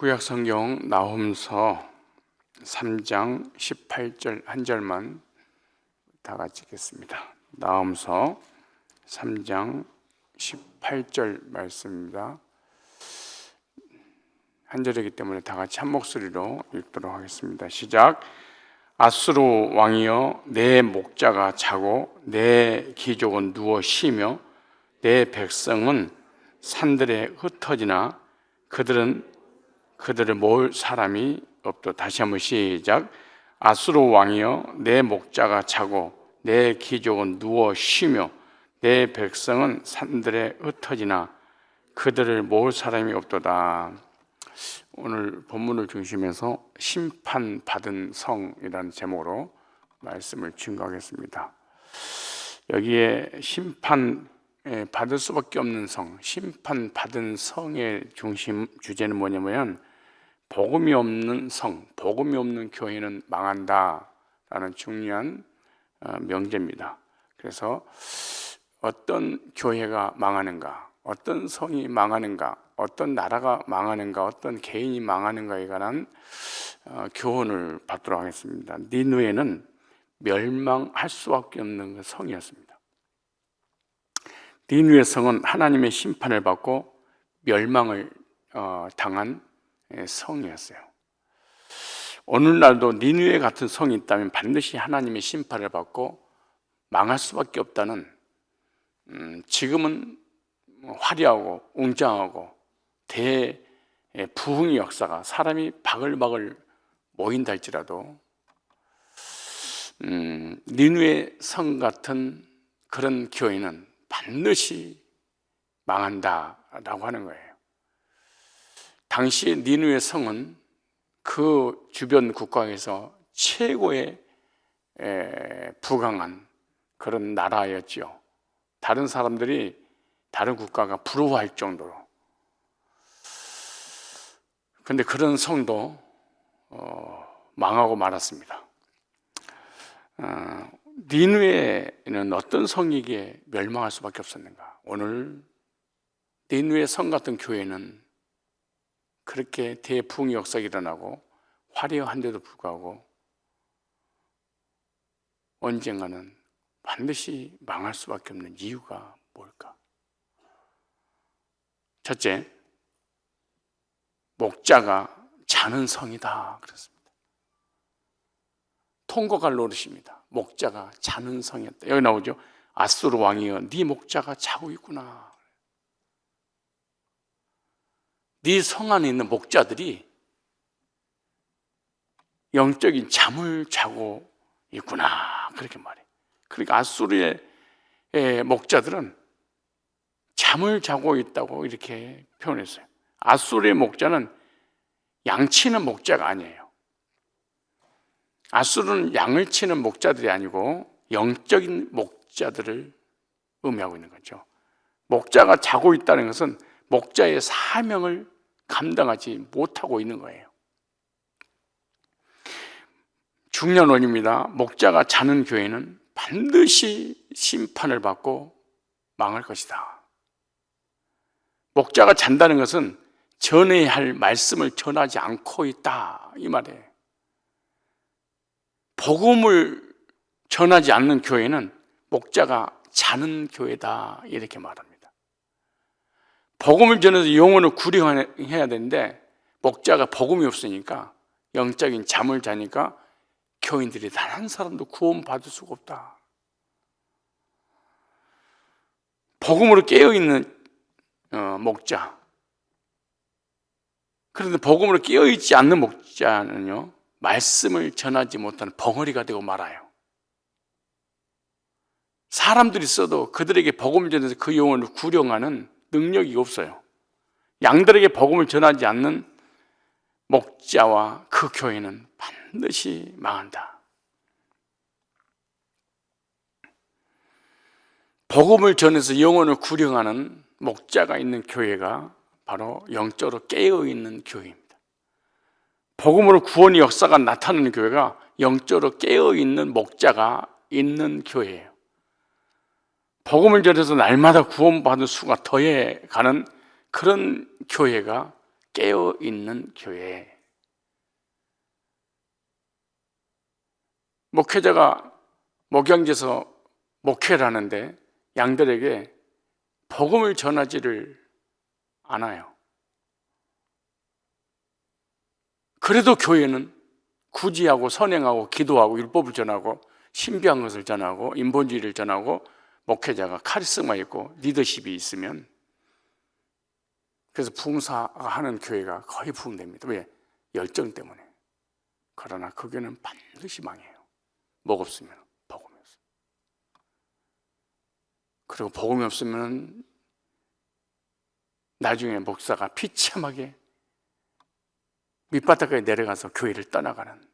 구약성경 나홈서 3장 18절 한 절만 다 같이 읽겠습니다. 나홈서 3장 18절 말씀입니다. 한 절이기 때문에 다 같이 한 목소리로 읽도록 하겠습니다. 시작. 아수르 왕이여, 내 목자가 자고 내 귀족은 누워 쉬며 내 백성은 산들에 흩어지나 그들을 모을 사람이 없도. 다시 한번 시작. 아수르 왕이여, 내 목자가 자고 내 귀족은 누워 쉬며 내 백성은 산들에 흩어지나 그들을 모을 사람이 없도다. 오늘 본문을 중심해서 심판받은 성이라는 제목으로 말씀을 증거하겠습니다. 여기에 심판 받을 수밖에 없는 성, 심판받은 성의 중심 주제는 뭐냐면 복음이 없는 성, 복음이 없는 교회는 망한다라는 중요한 명제입니다. 그래서 어떤 교회가 망하는가, 어떤 성이 망하는가, 어떤 나라가 망하는가, 어떤 개인이 망하는가에 관한 교훈을 받도록 하겠습니다. 니느웨는 멸망할 수밖에 없는 성이었습니다. 니느웨 성은 하나님의 심판을 받고 멸망을 당한 성이었어요. 오늘날도 니느웨 같은 성이 있다면 반드시 하나님의 심판을 받고 망할 수밖에 없다는, 지금은 화려하고 웅장하고 대부흥의 역사가 사람이 바글바글 모인다 할지라도 니느웨 성 같은 그런 교회는 반드시 망한다라고 하는 거예요. 당시 니느웨 성은 그 주변 국가에서 최고의 부강한 그런 나라였죠. 다른 사람들이, 다른 국가가 부러워할 정도로. 그런데 그런 성도 망하고 말았습니다. 니느웨는 어떤 성이기에 멸망할 수밖에 없었는가? 오늘 니느웨 성 같은 교회는 그렇게 대부흥의 역사가 일어나고 화려한데도 불구하고 언젠가는 반드시 망할 수밖에 없는 이유가 뭘까? 첫째, 목자가 자는 성이다 그랬습니다. 통곡할 노릇입니다. 목자가 자는 성이었다. 여기 나오죠. 아수르 왕이여, 네 목자가 자고 있구나. 네 성 안에 있는 목자들이 영적인 잠을 자고 있구나, 그렇게 말해. 그러니까 아수르의 목자들은 잠을 자고 있다고 이렇게 표현했어요. 아수르의 목자는 양치는 목자가 아니에요. 아수르는 양을 치는 목자들이 아니고 영적인 목자들을 의미하고 있는 거죠. 목자가 자고 있다는 것은 목자의 사명을 감당하지 못하고 있는 거예요. 중요한 원입니다. 목자가 자는 교회는 반드시 심판을 받고 망할 것이다. 목자가 잔다는 것은 전해야 할 말씀을 전하지 않고 있다, 이 말이에요. 복음을 전하지 않는 교회는 목자가 자는 교회다, 이렇게 말합니다. 복음을 전해서 영혼을 구령해야 되는데 목자가 복음이 없으니까 영적인 잠을 자니까 교인들이 단 한 사람도 구원받을 수가 없다. 복음으로 깨어있는 목자, 그런데 복음으로 깨어있지 않는 목자는요, 말씀을 전하지 못하는 벙어리가 되고 말아요. 사람들이 있어도 그들에게 복음을 전해서 그 영혼을 구령하는 능력이 없어요. 양들에게 복음을 전하지 않는 목자와 그 교회는 반드시 망한다. 복음을 전해서 영혼을 구령하는 목자가 있는 교회가 바로 영적으로 깨어있는 교회입니다. 복음으로 구원의 역사가 나타나는 교회가 영적으로 깨어있는 목자가 있는 교회예요. 복음을 전해서 날마다 구원받은 수가 더해가는 그런 교회가 깨어있는 교회. 목회자가 목양지에서 목회를 하는데 양들에게 복음을 전하지를 않아요. 그래도 교회는 구제하고 선행하고 기도하고 율법을 전하고 신비한 것을 전하고 인본주의를 전하고 목회자가 카리스마 있고 리더십이 있으면, 그래서 부흥사하는 교회가 거의 부흥됩니다. 왜? 열정 때문에. 그러나 그 교회는 반드시 망해요. 목 없으면, 복음이 없으면. 그리고 복음이 없으면 나중에 목사가 비참하게 밑바닥에 내려가서 교회를 떠나가는,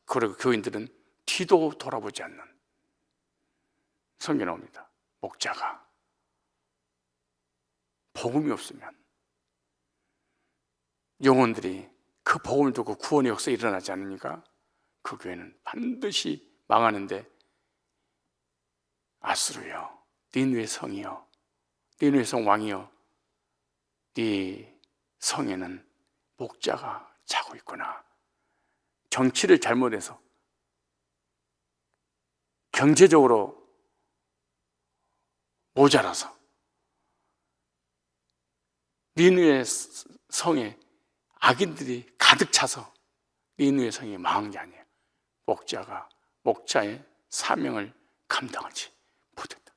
그리고 교인들은 뒤도 돌아보지 않는. 성경에 나옵니다. 목자가 복음이 없으면 영혼들이 그 복음을 듣고 구원의 역사가 일어나지 않으니까 그 교회는 반드시 망하는데, 아수르여, 니느웨 성이여, 니느웨 성 왕이여, 네 성에는 목자가 자고 있구나. 정치를 잘못해서 경제적으로 모자라서 니느웨 성에 악인들이 가득 차서 니느웨 성이 망한 게 아니에요. 목자가 목자의 사명을 감당하지 못했다.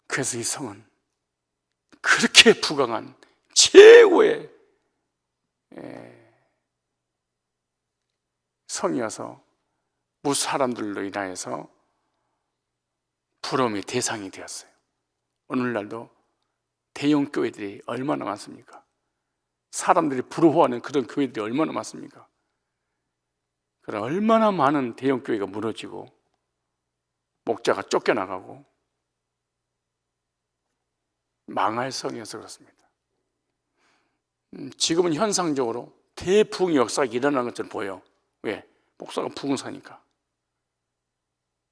그래서 이 성은 그렇게 부강한 최고의 성이어서 무사람들로 인하여서 부러움의 대상이 되었어요. 오늘날도 대형 교회들이 얼마나 많습니까? 사람들이 부러워하는 그런 교회들이 얼마나 많습니까? 그럼 얼마나 많은 대형 교회가 무너지고 목자가 쫓겨나가고 망할 성이어서 그렇습니다. 지금은 현상적으로 대부흥 역사가 일어나는 것처럼 보여요. 왜? 목사가 부흥사니까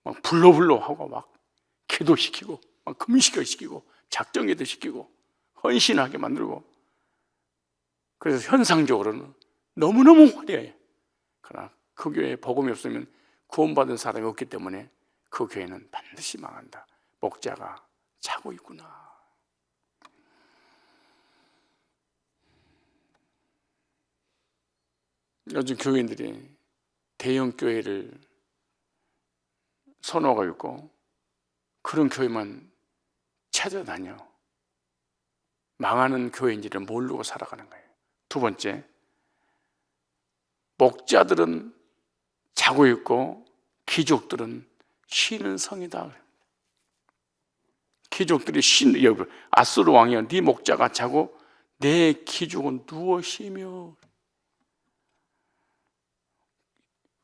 막 불러불러 하고 막 기도시키고 막 금식시키고 작정기도 시키고 헌신하게 만들고, 그래서 현상적으로는 너무너무 화려해요. 그러나 그 교회에 복음이 없으면 구원받은 사람이 없기 때문에 그 교회는 반드시 망한다. 목자가 자고 있구나. 요즘 교인들이 대형 교회를 선호하고 있고 그런 교회만 찾아다녀 망하는 교회인지를 모르고 살아가는 거예요. 두 번째, 목자들은 자고 있고 귀족들은 쉬는 성이다. 귀족들이 쉬는, 아수르 왕이여, 네 목자가 자고 내 귀족은 누워 쉬며.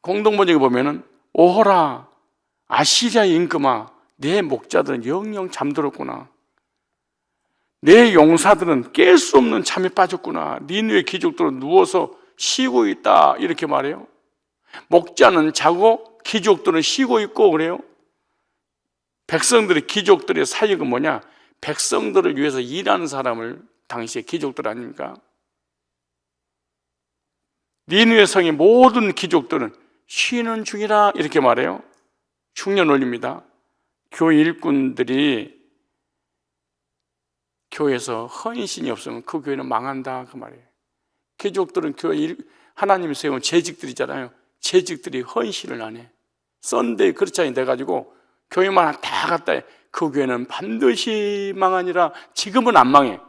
공동번역에 보면은 오호라 아시리아의 임금아, 내 목자들은 영영 잠들었구나. 내 용사들은 깰 수 없는 잠에 빠졌구나. 니느웨 귀족들은 누워서 쉬고 있다. 이렇게 말해요. 목자는 자고 귀족들은 쉬고 있고 그래요. 백성들의, 귀족들의 사역은 뭐냐? 백성들을 위해서 일하는 사람을 당시에 귀족들 아닙니까? 니느웨 성의 모든 귀족들은 쉬는 중이라 이렇게 말해요. 흉년 올립니다. 교회 일꾼들이 교회에서 헌신이 없으면 그 교회는 망한다 그 말이에요. 귀족들은 교회 하나님이 세운 재직들이잖아요. 재직들이 헌신을 안 해. 썬데이 크리스찬이 돼가지고 교회만 다 갔다 해. 그 교회는 반드시 망하니라. 지금은 안 망해.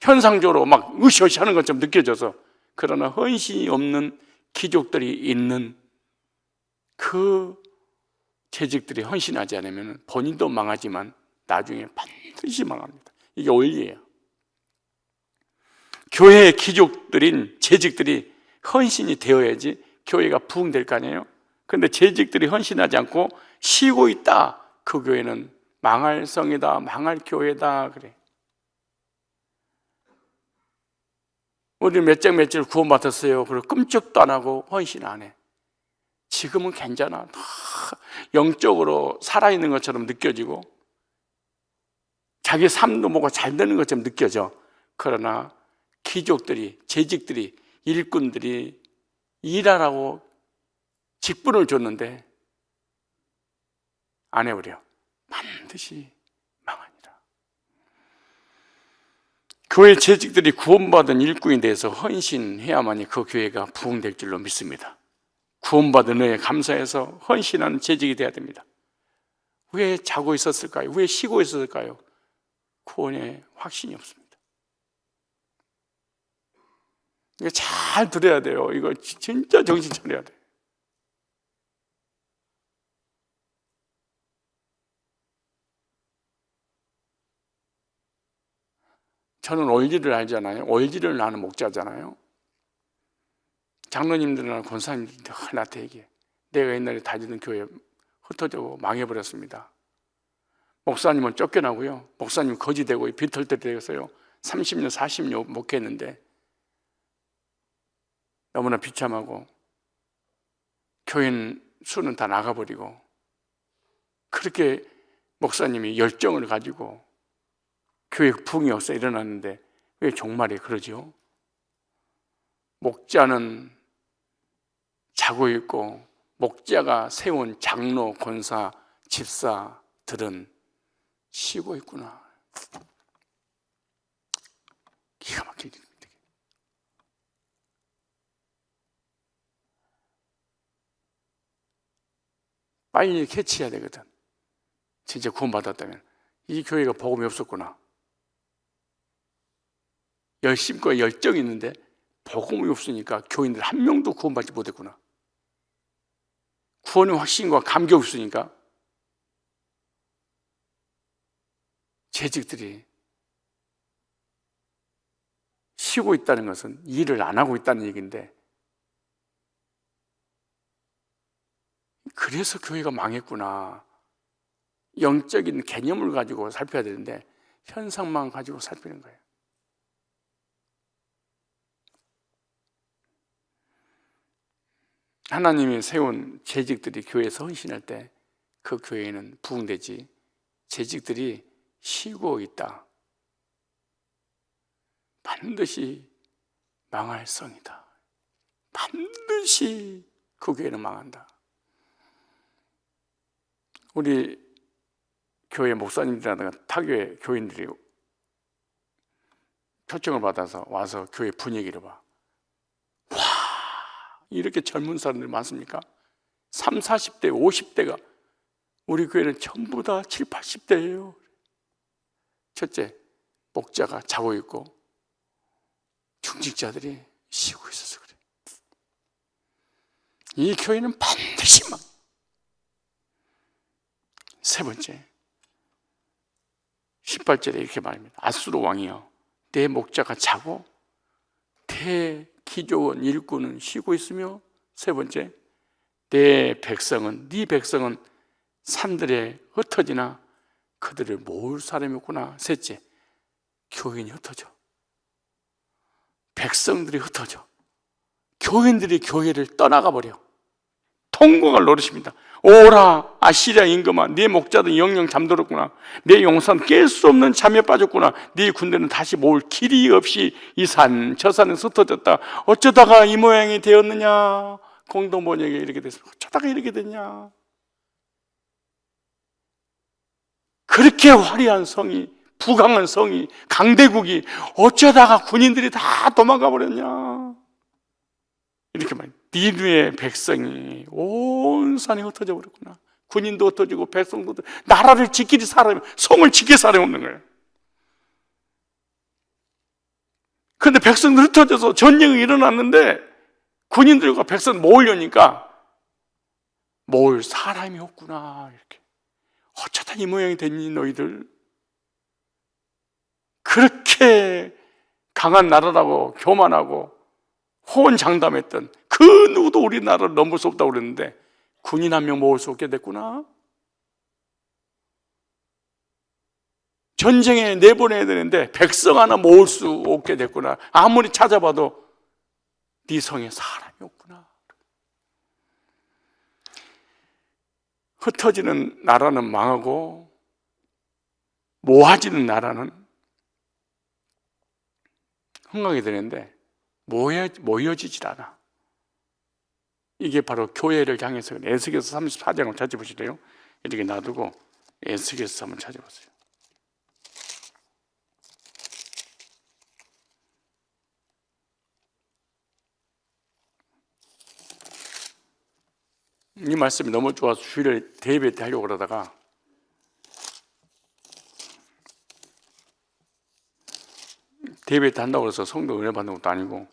현상적으로 막 으쌰으쌰하는 것처럼 느껴져서. 그러나 헌신이 없는 귀족들이 있는 그 재직들이 헌신하지 않으면 본인도 망하지만 나중에 반드시 망합니다. 이게 원리예요. 교회의 귀족들인 재직들이 헌신이 되어야지 교회가 부흥될 거 아니에요. 그런데 재직들이 헌신하지 않고 쉬고 있다. 그 교회는 망할 성이다, 망할 교회다 그래. 우리 몇 장 며칠 구원받았어요. 그리고 끔찍도 안 하고 헌신 안 해. 지금은 괜찮아. 다 영적으로 살아있는 것처럼 느껴지고 자기 삶도 뭐가 잘 되는 것처럼 느껴져. 그러나 귀족들이, 재직들이, 일꾼들이 일하라고 직분을 줬는데 안 해버려. 반드시 망하니라. 교회 재직들이 구원받은 일꾼에 대해서 헌신해야만이 그 교회가 부흥될 줄로 믿습니다. 구원받은 은혜에 감사해서 헌신하는 재직이 돼야 됩니다. 왜 자고 있었을까요? 왜 쉬고 있었을까요? 구원에 확신이 없습니다. 이거 잘 들어야 돼요. 이거 진짜 정신 차려야 돼요. 저는 올지를 알잖아요. 올지를 나는 목자잖아요. 장로님들이나 권사님들한테 나한테 얘기해. 내가 옛날에 다니던 교회 흩어져 망해버렸습니다. 목사님은 쫓겨나고요. 목사님 거지되고 비틀때 되어서요. 30년, 40년 목회했는데 너무나 비참하고 교인 수는 다 나가버리고 그렇게 목사님이 열정을 가지고 교회 부흥이 없어 일어났는데 왜 종말이 그러죠? 목자는 자고 있고 목자가 세운 장로, 권사, 집사들은 쉬고 있구나. 기가 막히게 됩니다. 빨리 캐치해야 되거든. 진짜 구원받았다면 이 교회가 복음이 없었구나. 열심과 열정이 있는데 복음이 없으니까 교인들 한 명도 구원받지 못했구나. 구원의 확신과 감격이 없으니까 재직들이 쉬고 있다는 것은 일을 안 하고 있다는 얘기인데 그래서 교회가 망했구나. 영적인 개념을 가지고 살펴야 되는데 현상만 가지고 살피는 거예요. 하나님이 세운 재직들이 교회에서 헌신할 때 그 교회는 부흥되지. 재직들이 쉬고 있다. 반드시 망할 성이다. 반드시 그 교회는 망한다. 우리 교회 목사님들이라든가 타교회 교인들이 초청을 받아서 와서 교회 분위기를 봐. 와, 이렇게 젊은 사람들이 많습니까? 30, 40대, 50대가 우리 교회는 전부 다 7, 80대예요. 첫째, 목자가 자고 있고 중직자들이 쉬고 있어서 그래. 이 교회는 반드시 망. 세 번째, 18절에 이렇게 말합니다. 아수르 왕이여, 내 목자가 자고 대 기조원 일꾼은 쉬고 있으며, 세 번째, 내 백성은, 네 백성은 산들에 흩어지나 그들을 모을 사람이 없구나. 셋째, 교인이 흩어져. 백성들이 흩어져. 교인들이 교회를 떠나가 버려. 통곡할 노릇입니다. 오라 아시리아 임금아, 네 목자들은 영영 잠들었구나. 네 용사는 깰 수 없는 잠에 빠졌구나. 네 군대는 다시 모을 길이 없이 이 산 저 산에 흩어졌다. 어쩌다가 이 모양이 되었느냐. 공동번역에 이렇게 됐습니다. 어쩌다가 이렇게 됐냐. 그렇게 화려한 성이, 부강한 성이, 강대국이 어쩌다가 군인들이 다 도망가 버렸냐. 이렇게 말해요. 니느의 백성이 온 산이 흩어져 버렸구나. 군인도 흩어지고 백성도 흩어지고, 나라를 지킬 사람이, 성을 지킬 사람이 없는 거예요. 그런데 백성들 흩어져서 전쟁이 일어났는데 군인들과 백성 모으려니까 모을 사람이 없구나. 이렇게. 어쩌다 이 모양이 됐니 너희들. 그렇게 강한 나라라고 교만하고 호언장담했던 그 누구도 우리나라를 넘볼 수 없다고 그랬는데 군인 한 명 모을 수 없게 됐구나. 전쟁에 내보내야 되는데 백성 하나 모을 수 없게 됐구나. 아무리 찾아봐도 네 성에 사람이 없구나. 흩어지는 나라는 망하고 모아지는 나라는 흥하게 되는데 모여지질 않아. 이게 바로 교회를 향해서 에스겔서 34장을 찾아보시래요. 이렇게 놔두고 에스겔서 한번 찾아보세요. 이 말씀이 너무 좋아서 주일에 대예배 때 하려고 그러다가 대예배 때 한다고 해서 성도 은혜 받는 것도 아니고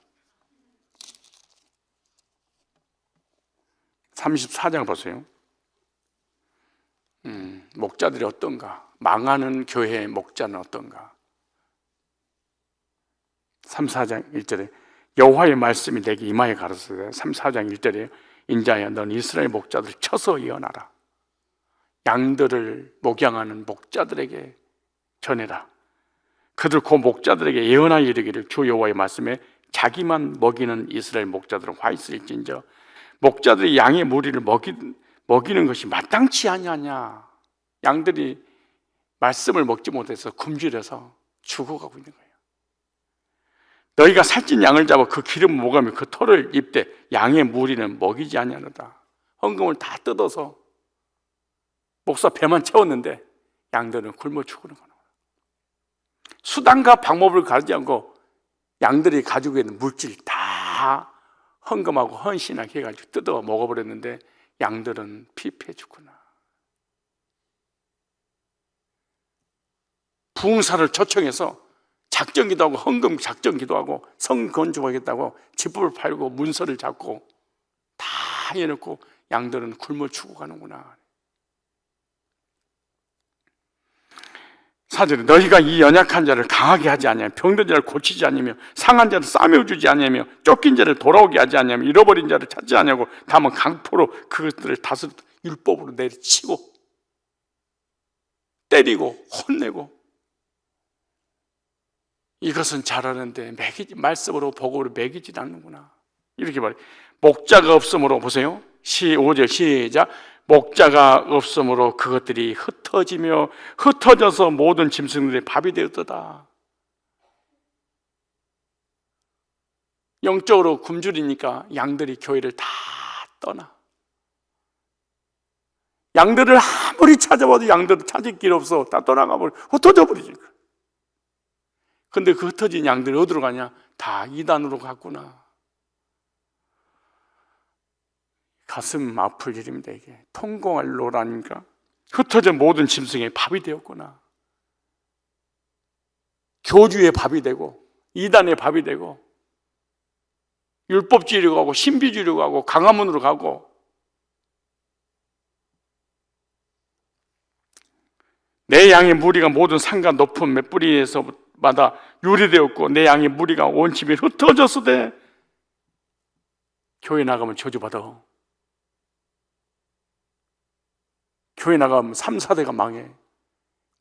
34장 보세요. 목자들이 어떤가? 망하는 교회의 목자는 어떤가? 34장 1절에 여호와의 말씀이 내게 이마에 가르치되 34장 1절에 인자야 넌 이스라엘 목자들 쳐서 예언하라. 양들을 목양하는 목자들에게 전해라. 그들 그 목자들에게 예언하여 이르기를 주 여호와의 말씀에 자기만 먹이는 이스라엘 목자들은 화 있을진저 목자들이 양의 무리를 먹이는 것이 마땅치 아니하냐. 양들이 말씀을 먹지 못해서 굶주려서 죽어가고 있는 거예요. 너희가 살찐 양을 잡아 그 기름을 먹으며 그 털을 입되 양의 무리는 먹이지 아니하노다. 헌금을 다 뜯어서 목사 배만 채웠는데 양들은 굶어 죽는 거예요. 수단과 방법을 가리지 않고 양들이 가지고 있는 물질 다 헌금하고 헌신하게 해가지고 뜯어 먹어버렸는데 양들은 피폐해 죽구나. 부흥사를 초청해서 작정기도 하고 헌금 작정기도 하고 성 건축하겠다고 집불을 팔고 문서를 잡고 다 해놓고 양들은 굶어 죽어가는구나. 4절에 너희가 이 연약한 자를 강하게 하지 아니하며 병든 자를 고치지 아니하며 상한 자를 싸매주지 아니하며 쫓긴 자를 돌아오게 하지 아니하며 잃어버린 자를 찾지 아니하고 다만 강포로 그것들을 다스려 율법으로 내리치고 때리고 혼내고 이것은 잘하는데 말씀으로 복으로 먹이지 않는구나. 이렇게 말해. 목자가 없으므로 보세요. 5절 시작. 목자가 없으므로 그것들이 흩어져서 모든 짐승들의 밥이 되었도다. 영적으로 굶주리니까 양들이 교회를 다 떠나. 양들을 아무리 찾아봐도 양들은 찾을 길 없어. 다 떠나가버려. 흩어져 버리지. 근데 그 흩어진 양들이 어디로 가냐? 다 이단으로 갔구나. 가슴 아플 일입니다. 이게 통공할 노라니까 흩어져 모든 짐승의 밥이 되었구나. 교주의 밥이 되고 이단의 밥이 되고 율법주의로 가고 신비주의로 가고 강화문으로 가고 내 양의 무리가 모든 산과 높은 맷뿌리에서마다 유리되었고 내 양의 무리가 온 집에 흩어졌으되 교회 나가면 저주받아. 교회 나가면 3, 4대가 망해.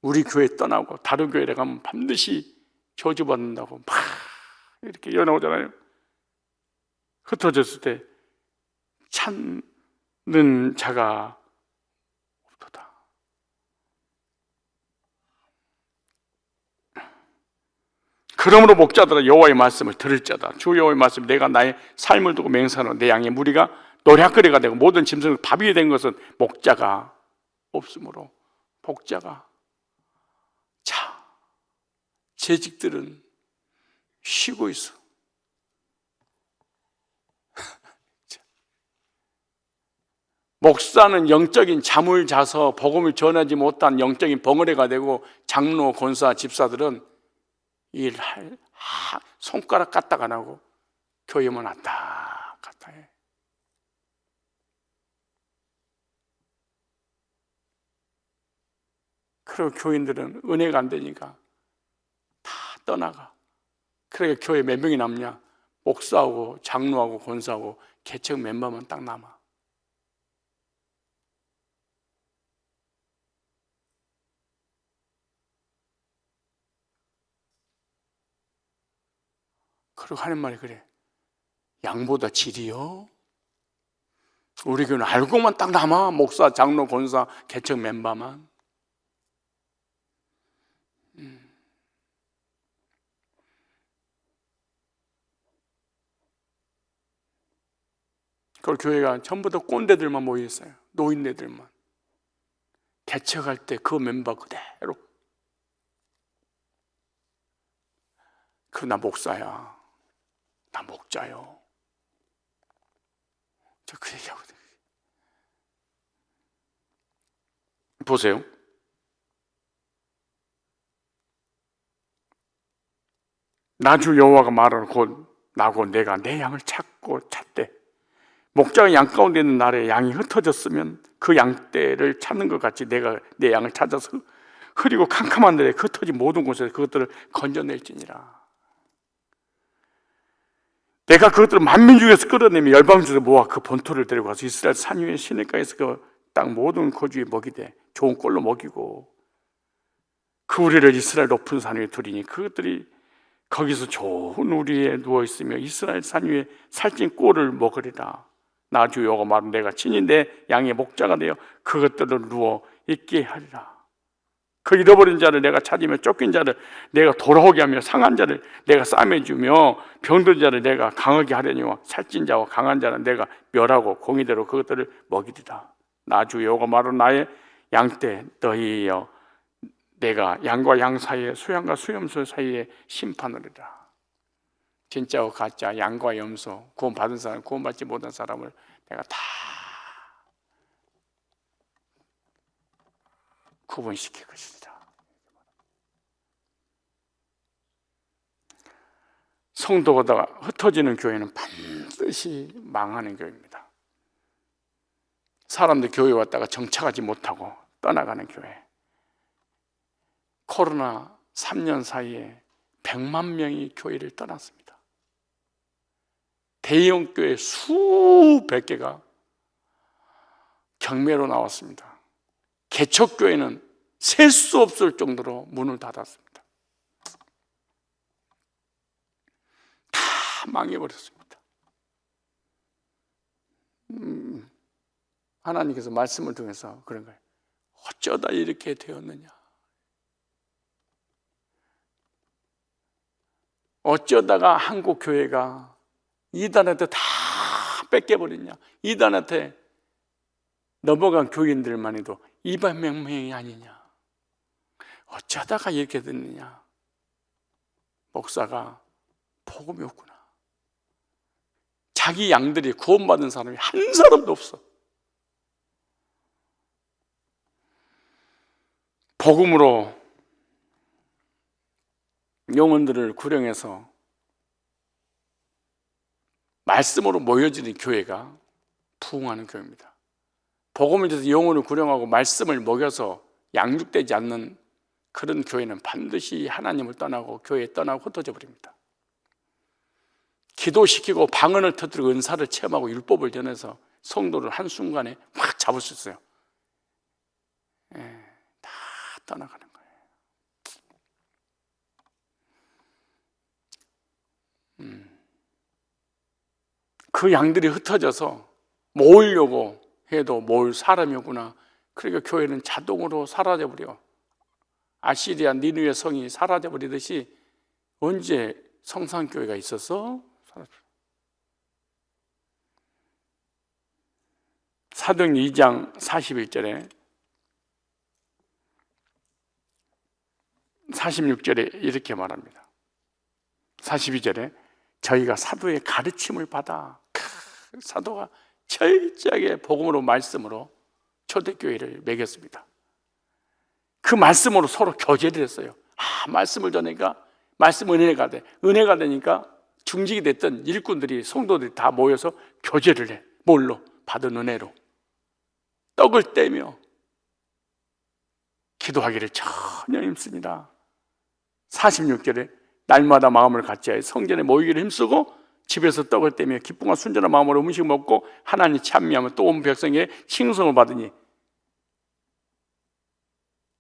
우리 교회 떠나고 다른 교회에 가면 반드시 저주받는다고 막 이렇게 연나오잖아요. 흩어졌을 때 찾는 자가 없도다. 그러므로 목자들아 여호와의 말씀을 들을 자다. 주 여호와의 말씀 내가 나의 삶을 두고 맹세하노 내 양의 무리가 노략거리가 되고 모든 짐승 밥이 된 것은 목자가 없으므로 목자가 자 재직들은 쉬고 있어. 목사는 영적인 잠을 자서 복음을 전하지 못한 영적인 벙어리가 되고 장로, 권사, 집사들은 일할 손가락 까딱 안 하고 교회만 왔다 갔다 해. 그리고 교인들은 은혜가 안 되니까 다 떠나가. 그러니까 교회 몇 명이 남냐? 목사하고 장로하고 권사하고 개척 멤버만 딱 남아. 그리고 하는 말이 그래. 양보다 질이요? 우리 교회는 알고만 딱 남아. 목사, 장로, 권사, 개척 멤버만. 그 교회가 전부 다 꼰대들만 모여 있어요. 노인네들만. 개척할 때 그 멤버 그대로. 나 목사야. 나 목자요. 저 그 얘기하거든요. 보세요. 나 주 여호와가 말하는 곧 나고 내가 내 양을 찾되 목자가 양 가운데 있는 날에 양이 흩어졌으면 그 양떼를 찾는 것 같이 내가 내 양을 찾아서 흐리고 캄캄한 데에 흩어진 모든 곳에서 그것들을 건져낼지니라. 내가 그것들을 만민 중에서 끌어내며 열방 중에서 모아 그 본토를 데리고 가서 이스라엘 산 위에 시내가에서 그 땅 모든 거주에 먹이되 좋은 꼴로 먹이고 그 우리를 이스라엘 높은 산 위에 두리니 그것들이 거기서 좋은 우리에 누워있으며 이스라엘 산 위에 살찐 꼴을 먹으리라. 나 주 여호와 말은 내가 친히 내 양의 목자가 되어 그것들을 누워 있게 하리라. 그 잃어버린 자를 내가 찾으며 쫓긴 자를 내가 돌아오게 하며 상한 자를 내가 싸매주며 병든 자를 내가 강하게 하려니와 살찐 자와 강한 자는 내가 멸하고 공의대로 그것들을 먹이리라. 나 주 여호와 말은 나의 양떼 너희여 내가 양과 양 사이에 수양과 수염소 사이에 심판하리라. 진짜와 가짜, 양과 염소, 구원받은 사람, 구원받지 못한 사람을 내가 다 구분시킬 것이다. 성도가 흩어지는 교회는 반드시 망하는 교회입니다. 사람들 교회 왔다가 정착하지 못하고 떠나가는 교회. 코로나 3년 사이에 100만 명이 교회를 떠났습니다. 대형 교회 수백 개가 경매로 나왔습니다. 개척교회는 셀 수 없을 정도로 문을 닫았습니다. 다 망해버렸습니다. 하나님께서 말씀을 통해서 그런 거예요. 어쩌다 이렇게 되었느냐. 어쩌다가 한국 교회가 이단한테 다 뺏겨버렸냐. 이단한테 넘어간 교인들만 해도 200명 명이 아니냐. 어쩌다가 이렇게 됐느냐. 목사가 복음이 없구나. 자기 양들이 구원받은 사람이 한 사람도 없어. 복음으로 영혼들을 구령해서 말씀으로 모여지는 교회가 부흥하는 교회입니다. 복음을 통해서 영혼을 구령하고 말씀을 먹여서 양육되지 않는 그런 교회는 반드시 하나님을 떠나고 교회에 떠나고 흩어져 버립니다. 기도시키고 방언을 터뜨리고 은사를 체험하고 율법을 전해서 성도를 한순간에 확 잡을 수 있어요. 다 떠나가는 거예요. 그 양들이 흩어져서 모으려고 해도 모을 사람이 없구나. 그러니까 교회는 자동으로 사라져버려. 아시리아 니느웨 성이 사라져버리듯이 언제 성산교회가 있어서 사라져버려. 사도행 2장 41절에 46절에 이렇게 말합니다. 42절에 저희가 사도의 가르침을 받아 사도가 철저하게 복음으로 말씀으로 초대교회를 먹였습니다. 그 말씀으로 서로 교제를 했어요. 말씀을 전하니까 말씀 은혜가 돼. 은혜가 되니까 중직이 됐던 일꾼들이 성도들이 다 모여서 교제를 해. 뭘로? 받은 은혜로. 떡을 떼며 기도하기를 전혀 힘씁니다. 46절에 날마다 마음을 같이하여 성전에 모이기를 힘쓰고 집에서 떡을 떼며 기쁨과 순전한 마음으로 음식 먹고 하나님 찬미하며 또 온 백성에게 칭송을 받으니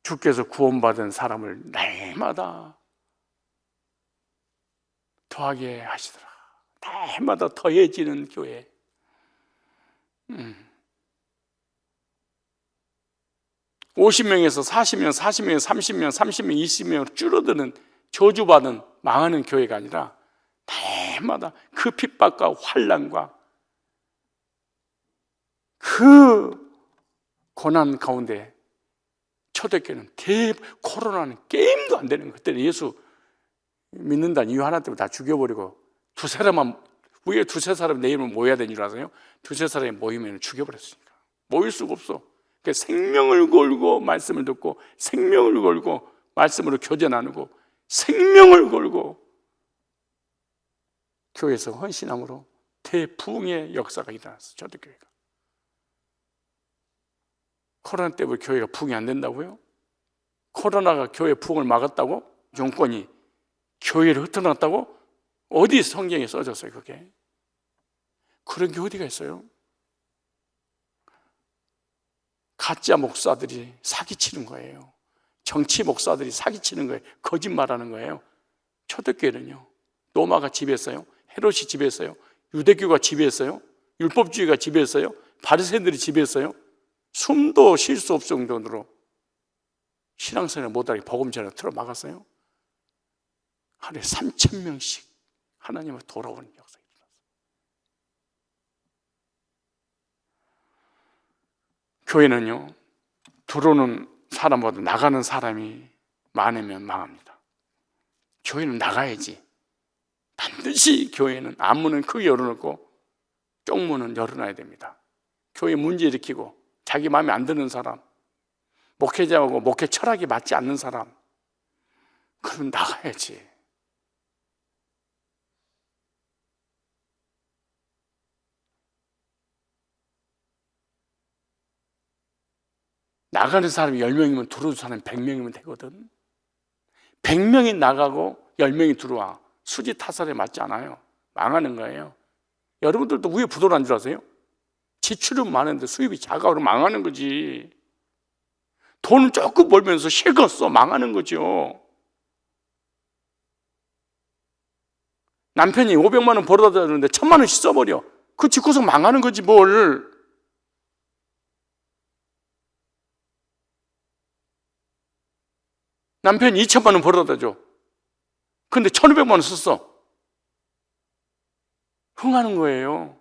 주께서 구원받은 사람을 날마다 더하게 하시더라. 날마다 더해지는 교회. 50명에서 40명, 40명에서 30명, 30명, 20명으로 줄어드는 저주받은 망하는 교회가 아니라 날마다 그 핍박과 환난과 그 고난 가운데 초대교회는 코로나는 게임도 안 되는 거. 그때는 예수 믿는다는 이유 하나 때문에 다 죽여버리고 위에 두세 사람 내 이름을 모여야 되는 줄 아세요? 두세 사람이 모이면 죽여버렸으니까 모일 수가 없어. 그러니까 생명을 걸고 말씀을 듣고, 생명을 걸고 말씀으로 교제 나누고, 생명을 걸고 교회에서 헌신함으로 대부흥의 역사가 일어났어. 초대교회가. 코로나 때문에 교회가 부흥이 안 된다고요? 코로나가 교회 부흥을 막았다고? 정권이 교회를 흩어놨다고? 어디 성경에 써졌어요 그게? 그런 게 어디가 있어요? 가짜 목사들이 사기치는 거예요. 정치 목사들이 사기치는 거예요. 거짓말하는 거예요. 초대교회는요, 로마가 지배했어요. 헤롯이 지배했어요. 유대교가 지배했어요. 율법주의가 지배했어요. 바리새인들이 지배했어요. 숨도 쉴 수 없을 정도로 신앙생활을 못하게 복음 전에 틀어 막았어요. 하루에 3,000명씩 하나님을 돌아오는 역사가 일어났어요. 교회는요, 들어오는 사람보다 나가는 사람이 많으면 망합니다. 교회는 나가야지. 반드시 교회는 앞문은 크게 열어놓고 쪽문은 열어놔야 됩니다. 교회 문제 일으키고 자기 마음에 안 드는 사람, 목회자하고 목회 철학이 맞지 않는 사람, 그러면 나가야지. 나가는 사람이 10명이면 들어오는 사람이 100명이면 되거든. 100명이 나가고 10명이 들어와. 수지 타설에 맞지 않아요. 망하는 거예요. 여러분들도 위에 부도난 줄 아세요? 지출은 많은데 수입이 작아. 그러면 망하는 거지. 돈은 조금 벌면서 식었어. 망하는 거죠. 남편이 500만 원 벌어다 주는데 1,000만 원씩 써버려. 그 집구석 망하는 거지 뭘. 남편이 2,000만 원 벌어다 줘. 근데 1,500만 원 썼어. 흥하는 거예요.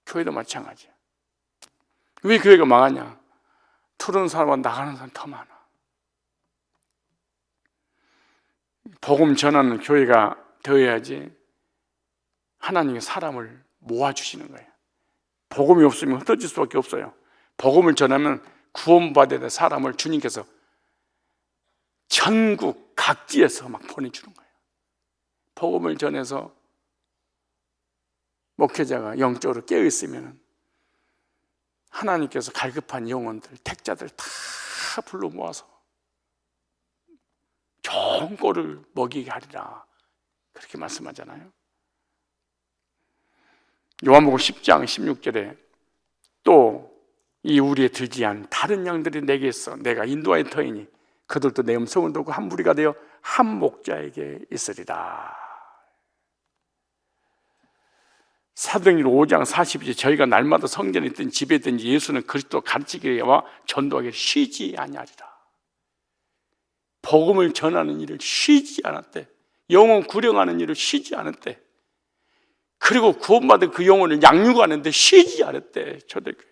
교회도 마찬가지야. 왜 교회가 망하냐? 들어오는 사람과 나가는 사람 더 많아. 복음 전하는 교회가 되어야지 하나님이 사람을 모아주시는 거예요. 복음이 없으면 흩어질 수밖에 없어요. 복음을 전하면 구원받아야 될 사람을 주님께서 전국 각지에서 막 보내주는 거예요. 복음을 전해서 목회자가 영적으로 깨어있으면 하나님께서 갈급한 영혼들, 택자들 다 불러 모아서 좋은 꼴을 먹이게 하리라, 그렇게 말씀하잖아요. 요한복음 10장 16절에 또 이 우리에 들지 않은 다른 양들이 내게 있어 내가 인도하여 터이니 그들도 내 음성을 듣고 한 무리가 되어 한 목자에게 있으리라. 사도행전 5장 42절 저희가 날마다 성전에 있든 집에 있든지 예수는 그리스도 가르치기와 전도하기를 쉬지 아니하리라. 복음을 전하는 일을 쉬지 않았대. 영혼 구령하는 일을 쉬지 않았대. 그리고 구원받은 그 영혼을 양육하는데 쉬지 않았대. 초대교회.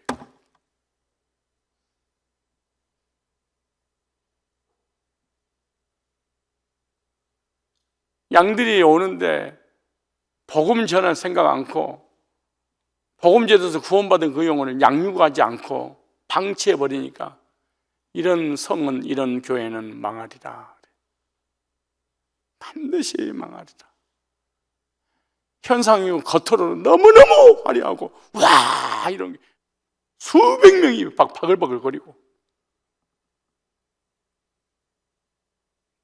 양들이 오는데 복음 전할 생각 않고 복음 전해서 구원받은 그 영혼을 양육하지 않고 방치해버리니까 이런 성은, 이런 교회는 망하리라. 반드시 망하리라. 현상이 겉으로는 너무너무 화려하고 와 이런 게 수백 명이 막 바글바글거리고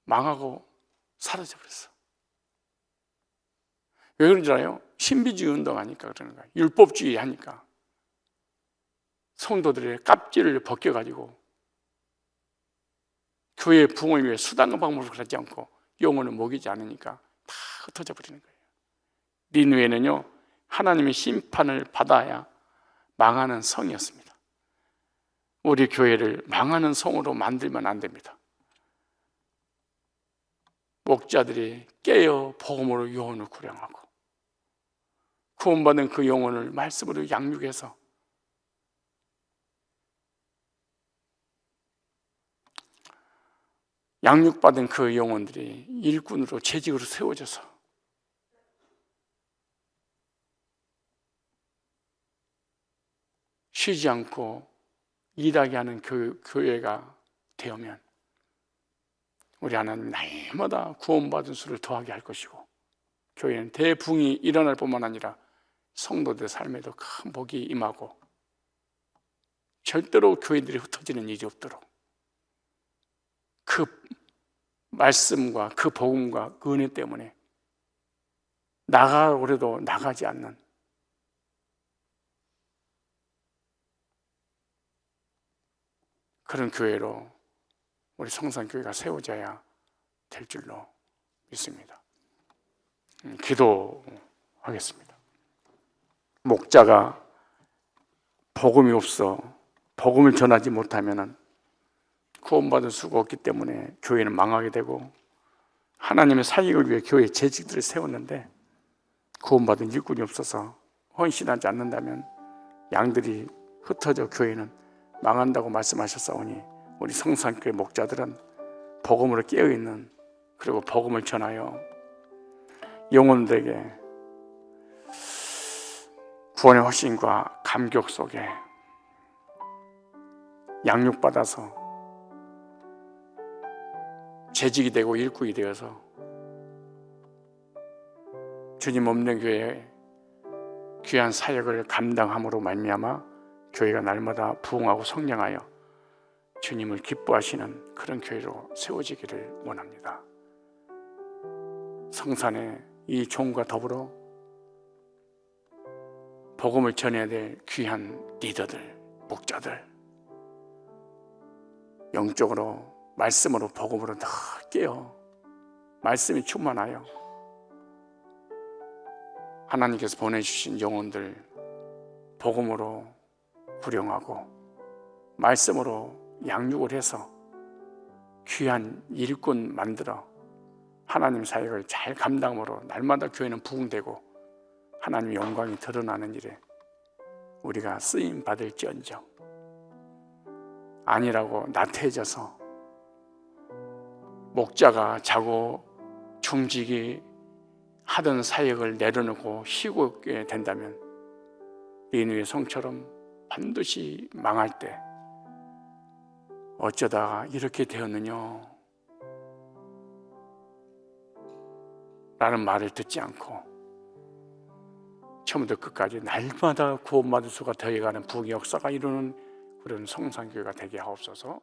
망하고 사라져버렸어. 왜 그런지 알아요? 신비주의 운동하니까 그러는 거야. 율법주의 하니까 성도들의 깝지를 벗겨가지고 교회의 부흥을 위해 수단과 방법을 하지 않고 영혼을 먹이지 않으니까 다 흩어져 버리는 거예요. 니느웨는요, 하나님의 심판을 받아야 망하는 성이었습니다. 우리 교회를 망하는 성으로 만들면 안 됩니다. 목자들이 깨어 복음으로 영혼을 구령하고 구원받은 그 영혼을 말씀으로 양육해서 양육받은 그 영혼들이 일꾼으로 재직으로 세워져서 쉬지 않고 일하게 하는 교회가 되면 우리 하나님 날마다 구원받은 수를 더하게 할 것이고, 교회는 대붕이 일어날 뿐만 아니라 성도들 삶에도 큰 복이 임하고 절대로 교회들이 흩어지는 일이 없도록 그 말씀과 그 복음과 그 은혜 때문에 나가고 그래도 나가지 않는 그런 교회로 우리 성산교회가 세워져야 될 줄로 믿습니다. 기도하겠습니다. 목자가 복음이 없어 복음을 전하지 못하면 구원받을 수가 없기 때문에 교회는 망하게 되고, 하나님의 사역을 위해 교회 재직들을 세웠는데 구원받은 일꾼이 없어서 헌신하지 않는다면 양들이 흩어져 교회는 망한다고 말씀하셨사오니, 우리 성산교회 목자들은 복음으로 깨어있는, 그리고 복음을 전하여 영혼들에게 구원의 확신과 감격 속에 양육받아서 재직이 되고 일꾼이 되어서 주님 없는 교회에 귀한 사역을 감당함으로 말미암아 교회가 날마다 부흥하고 성장하여 주님을 기뻐하시는 그런 교회로 세워지기를 원합니다. 성산의 이 종과 더불어 복음을 전해야 될 귀한 리더들, 목자들, 영적으로 말씀으로 복음으로 더 깨어 말씀이 충만하여 하나님께서 보내주신 영혼들 복음으로 구령하고 말씀으로 양육을 해서 귀한 일꾼 만들어 하나님 사역을 잘 감당함으로 날마다 교회는 부흥되고 하나님의 영광이 드러나는 일에 우리가 쓰임 받을지언정, 아니라고 나태해져서 목자가 자고 중직이 하던 사역을 내려놓고 쉬고 있게 된다면 니느웨 성처럼 반드시 망할 때 어쩌다가 이렇게 되었느냐 라는 말을 듣지 않고 처음부터 끝까지 날마다 구원받을 수가 더해가는 부흥의 역사가 이루는 그런 성산교회가 되게 하옵소서.